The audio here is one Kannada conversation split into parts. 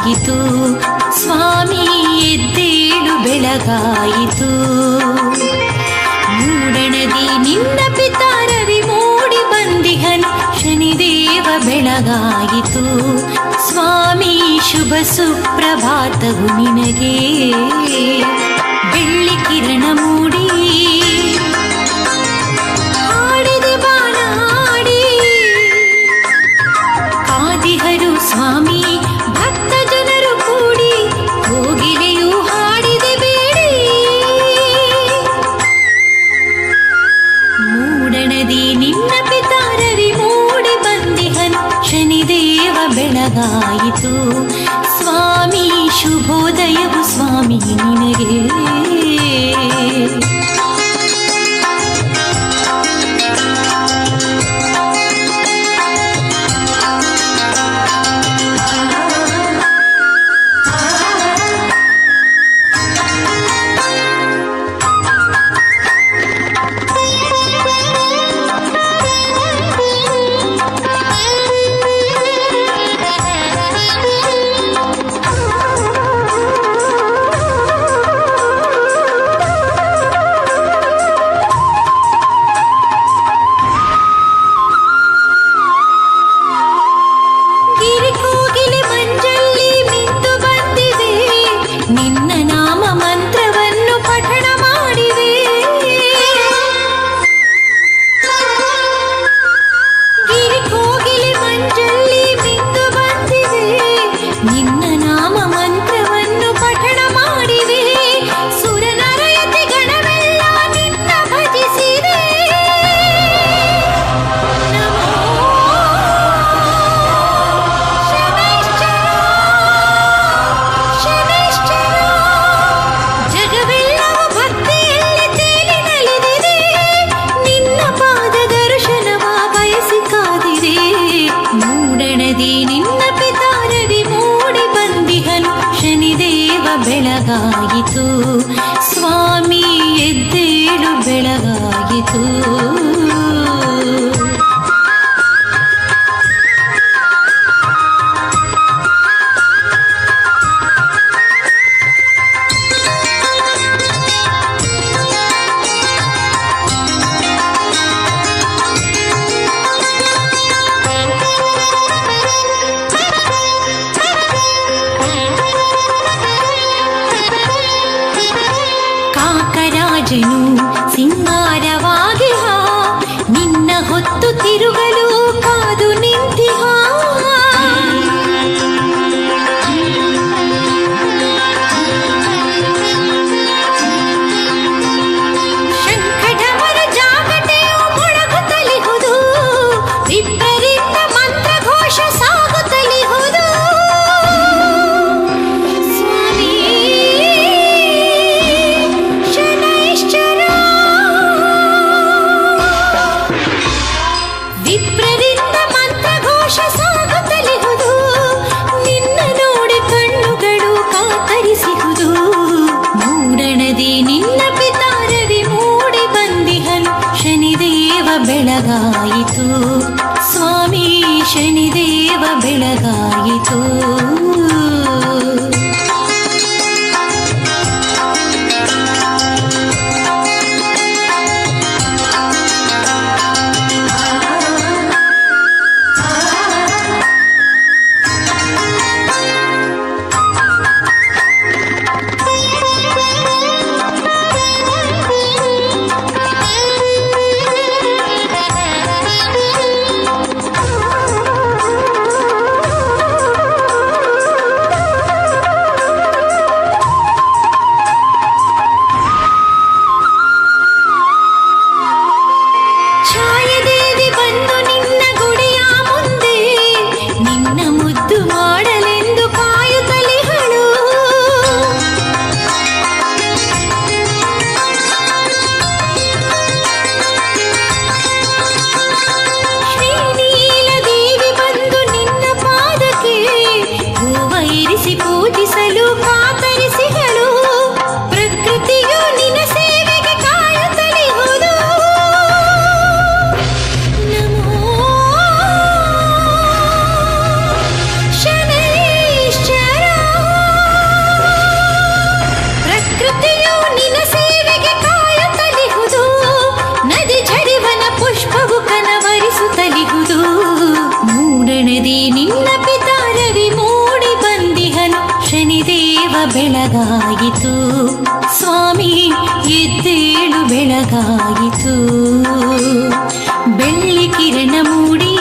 ಬೆಳಗಾಯಿತು ಸ್ವಾಮಿ ಎದ್ದೇಳು ಬೆಳಗಾಯಿತು. ಮೂಡಣದಿ ನಿನ್ನ ಪಿತಾರವಿ ಮೂಡಿ ಬಂದಿಹನು ಶನಿದೇವ ಬೆಳಗಾಯಿತು ಸ್ವಾಮಿ ಶುಭ ಸುಪ್ರಭಾತವು ನಿನಗೆ. ಬೆಳ್ಳಿ ಕಿರಣ ಮೂಡಿ ಹಾಡಿದೆ ಬಾನಾಡಿ ಕಾದಿಹರು ಸ್ವಾಮಿ ಭಕ್ತ ಜನರು ಕೂಡಿ ಕೋಗಿಲೆಯು ಹಾಡಿದೆ ಬೇಡಿ. ಮೂಡಣದಿ ನಿನ್ನ ಪಿತಾರವಿ ಮೂಡಿ ಬಂದಿಹನು ಶನಿದೇವ ಬೆಳಗಾಯಿತು ಸ್ವಾಮಿ ಶುಭೋದಯವು ಸ್ವಾಮಿ ನಿನಗೆ. ಬೆಳಗಾಯಿತು ಸ್ವಾಮಿ ಎದ್ದೇಳು ಬೆಳಗಾಯಿತು. ರಾಜನು ಸಿಂಗಾರವಾಗಿಹ ನಿನ್ನ ಹೊತ್ತು ತಿರುಗಲು ಕಾದು ನಿಂತಿಹ. ಶಂಖಢಮರ ಜಾಗಟೆಯು ಮೊಳಗುತ್ತಲಿಹುದು ವಿಪರೀತ ಮಂತ್ರಘೋಷ ಸಾಗುತ್ತಲಿಹುದು. ವಿಪ್ರರಿಂದ ಮಂತ್ರಘೋಷ ಸಾಗುತ್ತಲಿಹುದು ನಿನ್ನ ನೋಡಿ ಕಣ್ಣುಗಳು ಕಾತರಿಸಿಹುದು. ಮೂಡಣದಿ ನಿನ್ನ ಪಿತಾರವಿ ಮೂಡಿ ಬಂದಿಹನು ಶನಿದೇವ ಬೆಳಗಾಯಿತು ಸ್ವಾಮಿ ಶನಿದೇವ ಬೆಳಗಾಯಿತು. ಬೆಳಗಾಯಿತು. ಬೆಳ್ಳಿ ಕಿರಣ ಮೂಡಿ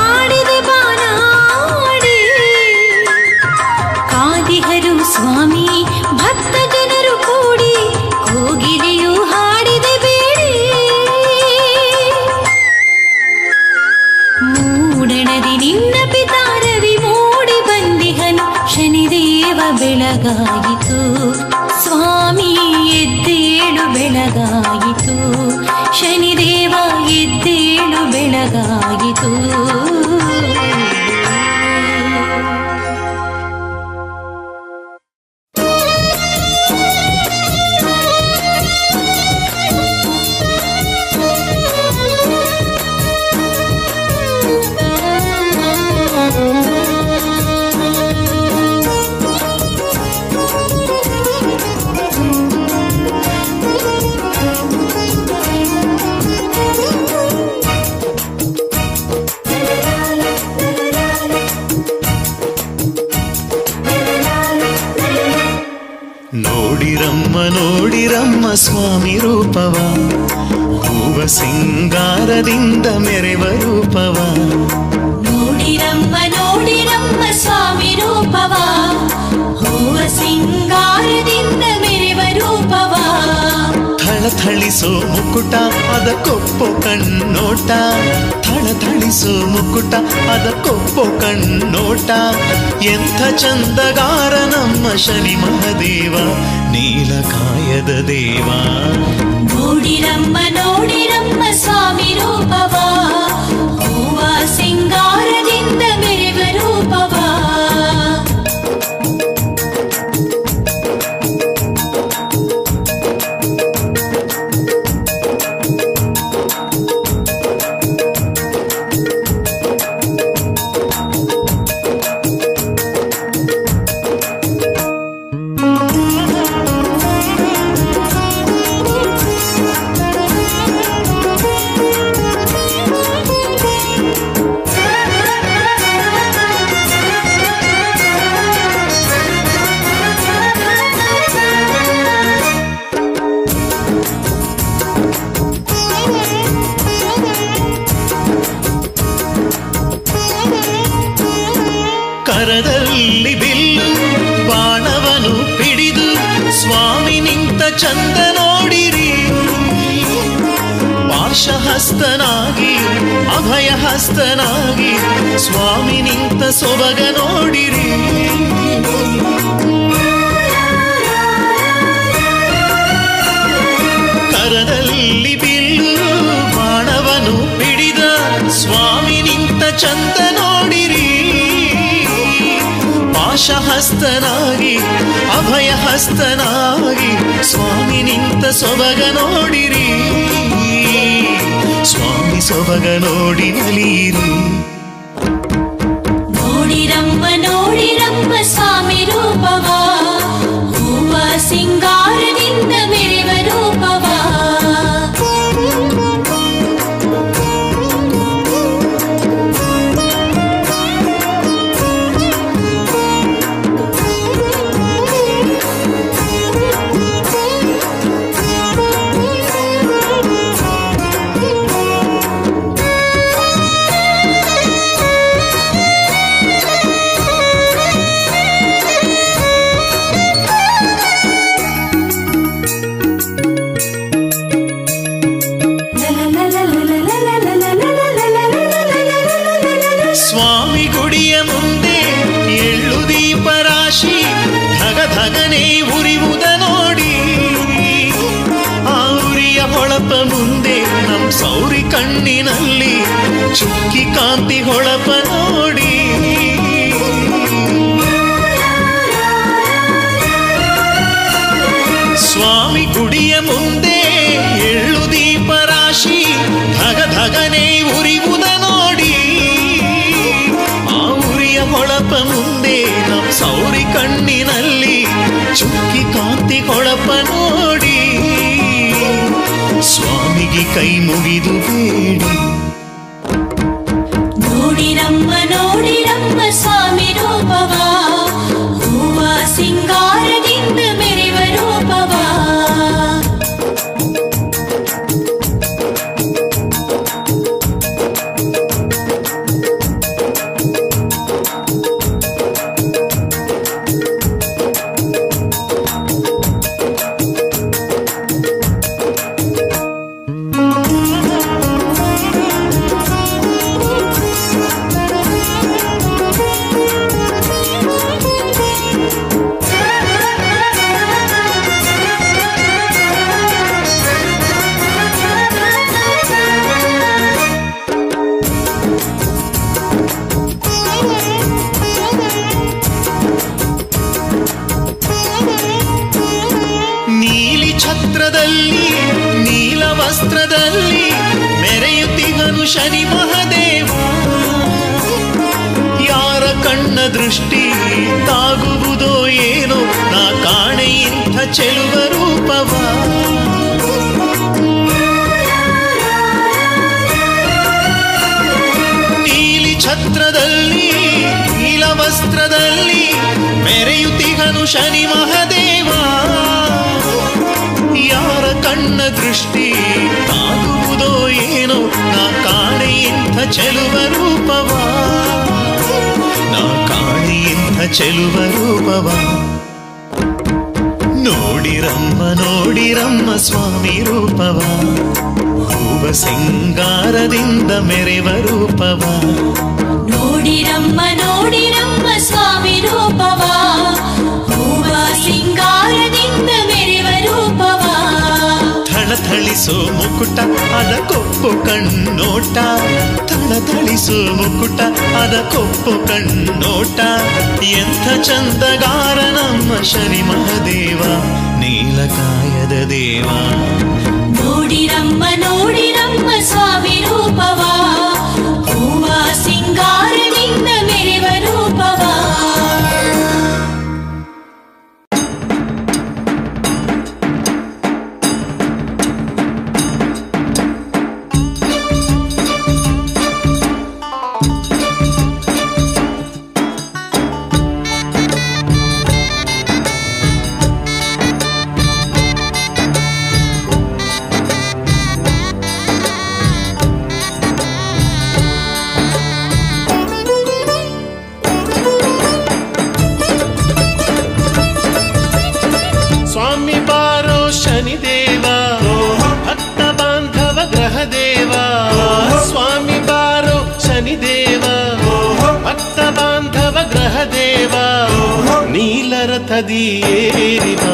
ಆಡಿದೆ ಬಾನಾಡಿ, ಕಾದಿಹರು ಸ್ವಾಮಿ ಭಕ್ತ ಜನರು ಕೂಡಿ, ಕೋಗಿಲೆಯು ಹಾಡಿದೆ ಬೇಡಿ. ಮೂಡಣದಿ ನಿನ್ನ ಪಿತಾರವಿ ಮೂಡಿ ಬಂದಿಹನು, ಶನಿದೇವ ಬೆಳಗಾಯಿತು. ಸ್ವಾಮಿ ಎದ್ದೇಳು ಬೆಳಗಾಯಿತು, ಶನಿದೇವ ಎದ್ದೇಳು ಬೆಳಗಾಯಿತು. ನೋಡಿರಮ್ಮ ನೋಡಿರಮ್ಮ ಸ್ವಾಮಿ ರೂಪವ, ಹೂವ ಸಿಂಗಾರದಿಂದ ಮೆರೆವ ರೂಪವ. ನೋಡಿರಮ್ಮ ನೋಡಿರಮ್ಮ ಸ್ವಾಮಿ ರೂಪವ, ಹೂವ ಸಿಂಗಾರದಿಂದ ಮೆರೆವ ರೂಪವ. ಥಳಥಳಿಸೋ ಮುಕುಟ ಅದಕ್ಕೊಪ್ಪೋ ಕಣ್ಣೋಟ, ಥಳಥಳಿಸೋ ಮುಕುಟ ಅದಕ್ಕೊಪ್ಪೋ ಕಣ್ಣೋಟ. ಎಂಥ ಚಂದಗಾರ ನಮ್ಮ ಶನಿ ಮಹದೇವ, ನೀಲಕಾಯದ ದೇವ. ನೋಡಿರಮ್ಮ ನೋಡಿರಮ್ಮ ಸ್ವಾಮಿ ರೂಪವ, ಹೂವ ಸಿಂಗಾರದಿಂದ ಮೆರೆವ ರೂಪವ. ಕರದಲ್ಲಿ ಬಿಲ್ಲು ಬಾಣವನು ಹಿಡಿದು ಸ್ವಾಮಿ ನಿಂತ ಚಂದ ನೋಡಿರಿ. ಪಾಶಹಸ್ತನಾಗಿ ಅಭಯ ಹಸ್ತನಾಗಿ ಸ್ವಾಮಿ ನಿಂತ ಸೊಬಗ ನೋಡಿರಿ. ಕರದಲ್ಲಿ ಬಿಲ್ಲು ಬಾಣವನು ಹಿಡಿದ ಸ್ವಾಮಿ ನಿಂತ ಚಂದ ನೋಡಿರಿ. ಪಾಶಹಸ್ತನಾಗಿ ಅಭಯ ಹಸ್ತನಾಗಿ ಸ್ವಾಮಿ ನಿಂತ ಸೊಬಗ ನೋಡಿರಿ. ಸ್ವಾಮಿ ಸೊಬಗ ನೋಡಿ ನಲಿಯಿರಿ. ನೋಡಿರಮ್ಮ ನೋಡಿರಮ್ಮ ಸ್ವಾಮಿ ರೂಪವ, ಹೂವ ಸಿಂಗಾರದಿಂದ ಮೆರೆವ ರೂಪವ. ಸ್ವಾಮಿ ಗುಡಿಯ ಮುಂದೆ ಎಳ್ಳು ದೀಪ ರಾಶಿ ಧಗ ಧಗನೆ ಉರಿಯುವುದ ನೋಡಿ. ಆ ಉರಿಯ ಹೊಳಪ ಮುಂದೆ ನಮ್ ಸೌರಿ ಕಣ್ಣಿನಲ್ಲಿ ಚುಕ್ಕಿ ಕಾಂತಿ ಹೊಳಪ ನೋಡಿ. ಸ್ವಾಮಿ ಗುಡಿಯ ಮುಂದೆ ಎಳ್ಳು ದೀಪ ರಾಶಿ ಧಗ ಧಗನೆ ಉರಿಯುವುದ ನೋಡಿ. ಆ ಉರಿಯ ಹೊಳಪ ಮುಂದೆ ನಮ್ ಸೌರಿ ಕಣ್ಣಿನಲ್ಲಿ ಚುಕ್ಕಿ ಕಾಂತಿ ಹೊಳಪ ನೋಡಿ. ಸ್ವಾಮಿಗೆ ಕೈ ಮುಗಿದು ಬೇಡಿ. ನೋಡಿರಮ್ಮ ನೋಡಿರಮ್ಮ ಸ್ವಾಮಿ ರೂಪವ, ಹೂವ ಸಿಂಗಾರದಿಂದ ಮೆರೆವ ರೂಪವ. ಛತ್ರದಲ್ಲಿ ನೀಲ ವಸ್ತ್ರದಲ್ಲಿ ಮೆರೆಯುತ್ತಿಹನು ಶನಿ ಮಹದೇವ. ಯಾರ ಕಣ್ಣ ದೃಷ್ಟಿ ತಾಗುವುದೋ ಏನೋ ನಾ ಕಾಣೆ ಇಂಥ ಚೆಲುವ ರೂಪವ. ನೀಲಿ ಛತ್ರದಲ್ಲಿ ನೀಲ ವಸ್ತ್ರದಲ್ಲಿ ಮೆರೆಯುತ್ತಿಹನು ಶನಿ ಮಹದೇವ. ಯಾರ ಕಣ್ಣ ದೃಷ್ಟಿ ತಾಗುವುದೋ ಏನೋ ನಾ ಕಾಣೆ ಇಂಥ ಚೆಲುವ ರೂಪವ. ನಾ ಕಾಣೆ ಇಂಥ ಚೆಲುವ ರೂಪವ. ನೋಡಿರಮ್ಮ ನೋಡಿರಮ್ಮ ಸ್ವಾಮಿ ರೂಪವ. ಹೂವ ಸಿಂಗಾರದಿಂದ ಮೆರೆವ ರೂಪವ. ನೋಡಿರಮ್ಮ ನೋಡಿರಮ್ಮ ಸ್ವಾಮಿ ರೂಪವ. ಹೂವ ಸಿಂಗಾರದಿಂದ ಮೆರೆವ ರೂಪವ. ಥಳಥಳಿಸೋ ಮುಕುಟ ಅದ ಕೊಪ್ಪು ಕಣ್ಣೋಟ. ಥಳಥಳಿಸೋ ಮುಕುಟ ಅದ ಕೊಪ್ಪು ಕಣ್ಣೋಟ. ಎಂಥ ಚಂದಗಾರ ನಮ್ಮ ಶನಿ ಮಹದೇವ ನೀಲಕಾಯದ ದೇವ. ನೋಡಿರಮ್ಮ ನೋಡಿರಮ್ಮ ಸ್ವಾಮಿ ರೂಪವ. ಹೂವ ಸಿಂಗಾರದಿಂದ ಮೆರೆವ ರೂಪವ. ಸ್ವಾಮಿ ಬಾರೋ ಶನಿದೇವ ಭಕ್ತ ಬಾಂಧವ ಗ್ರಹ ದೇವ. ಸ್ವಾಮಿ ಬಾರೋ ಶನಿದೇವ ಭಕ್ತ ಬಾಂಧವ ಗ್ರಹ ದೇವ. ನೀಲರಥದಿ ಏರಿವ